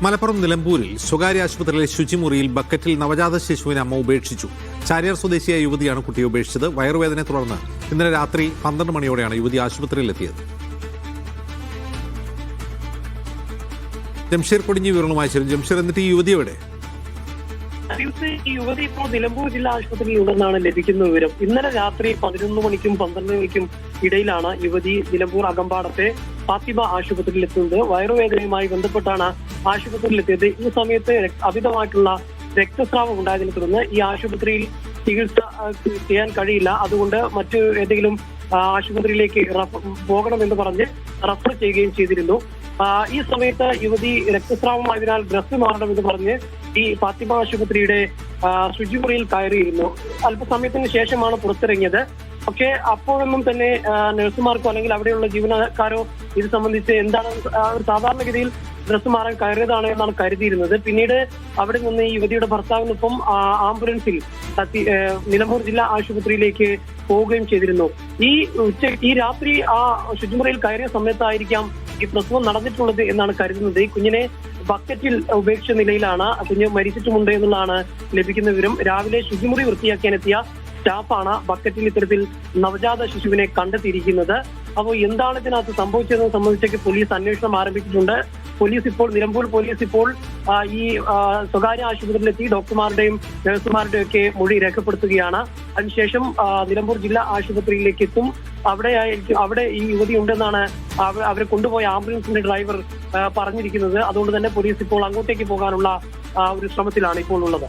മലപ്പുറം നിലമ്പൂരിൽ സ്വകാര്യ ആശുപത്രിയിലെ ശുചിമുറിയിൽ ബക്കറ്റിൽ നവജാത ശിശുവിനെ അമ്മ ഉപേക്ഷിച്ചു. ചാരിയാർ സ്വദേശിയായ യുവതിയാണ് കുട്ടിയെ ഉപേക്ഷിച്ചത്. വയറുവേദനയെ തുടർന്ന് ഇന്നലെ രാത്രി 12 മണിയോടെയാണ് യുവതി ആശുപത്രിയിലെത്തിയത്. ജംഷീർ കൊടിഞ്ഞി വിവരങ്ങളുമായി ചേരും. ജംഷീർ, എന്നിട്ട് ഈ യുവതി എവിടെ? ഈ യുവതി ഇപ്പോൾ നിലമ്പൂർ ജില്ലാ ആശുപത്രിയിൽ ഉണ്ടെന്നാണ് ലഭിക്കുന്ന വിവരം. ഇന്നലെ രാത്രി 11 മണിക്കും 12 മണിക്കും ഇടയിലാണ് യുവതി നിലമ്പൂർ അകമ്പാടത്തെ ഫാത്തിമ ആശുപത്രിയിൽ എത്തുന്നത്. വയറുവേദനയുമായി ബന്ധപ്പെട്ടാണ് ആശുപത്രിയിലെത്തിയത്. ഈ സമയത്ത് അമിതമായിട്ടുള്ള രക്തസ്രാവം ഉണ്ടായതിനെ തുടർന്ന് ഈ ആശുപത്രിയിൽ ചികിത്സ ചെയ്യാൻ കഴിയില്ല, അതുകൊണ്ട് മറ്റു ഏതെങ്കിലും ആശുപത്രിയിലേക്ക് പോകണമെന്ന് പറഞ്ഞ് റഫർ ചെയ്യുകയും ചെയ്തിരുന്നു. ഈ സമയത്ത് യുവതി രക്തസ്രാവമായതിനാൽ ഡ്രസ് മാറണമെന്ന് പറഞ്ഞ് ഈ ഫാത്തിമ ആശുപത്രിയുടെ ശുചിമുറിയിൽ കയറിയിരുന്നു. അല്പസമയത്തിന് ശേഷമാണ് പുറത്തിറങ്ങിയത്. പക്ഷേ അപ്പോഴൊന്നും തന്നെ നഴ്സുമാർക്കോ അല്ലെങ്കിൽ അവിടെയുള്ള ജീവനക്കാരോ ഇത് സംബന്ധിച്ച് എന്താണ് സാധാരണഗതിയിൽ ഡ്രസ് മാറാൻ കയറിയതാണ് എന്നാണ് കരുതിയിരുന്നത്. പിന്നീട് അവിടെ നിന്ന് ഈ യുവതിയുടെ ഭർത്താവിനൊപ്പം ആംബുലൻസിൽ നിലമ്പൂർ ജില്ലാ ആശുപത്രിയിലേക്ക് പോവുകയും ചെയ്തിരുന്നു. ഈ രാത്രി ആ ശുചിമുറിയിൽ കയറിയ സമയത്തായിരിക്കാം ഈ പ്രസവം നടന്നിട്ടുള്ളത് എന്നാണ് കരുതുന്നത്. ഈ കുഞ്ഞിനെ ബക്കറ്റിൽ ഉപേക്ഷിച്ച നിലയിലാണ്, കുഞ്ഞ് മരിച്ചിട്ടുമുണ്ട് എന്നുള്ളതാണ് ലഭിക്കുന്ന വിവരം. രാവിലെ ശുചിമുറി വൃത്തിയാക്കിയാനെത്തിയ സ്റ്റാഫാണ് ബക്കറ്റിൽ ഇത്തരത്തിൽ നവജാത ശിശുവിനെ കണ്ടെത്തിയിരിക്കുന്നത്. അപ്പോൾ എന്താണ് ഇതിനകത്ത് സംഭവിച്ചതെന്ന് സംബന്ധിച്ചൊക്കെ പോലീസ് അന്വേഷണം ആരംഭിച്ചിട്ടുണ്ട്. നിലമ്പൂർ പോലീസ് ഇപ്പോൾ ഈ സ്വകാര്യ ആശുപത്രിയിലെത്തി ഡോക്ടർമാരുടെയും നഴ്സുമാരുടെയും ഒക്കെ മൊഴി രേഖപ്പെടുത്തുകയാണ്. അതിനുശേഷം നിലമ്പൂർ ജില്ലാ ആശുപത്രിയിലേക്ക് എത്തും. അവിടെ ഈ യുവതി ഉണ്ടെന്നാണ് അവരെ കൊണ്ടുപോയ ആംബുലൻസിന്റെ ഡ്രൈവർ പറഞ്ഞിരിക്കുന്നത്. അതുകൊണ്ട് തന്നെ പോലീസ് ഇപ്പോൾ അങ്ങോട്ടേക്ക് പോകാനുള്ള ഒരു ശ്രമത്തിലാണ് ഇപ്പോൾ ഉള്ളത്.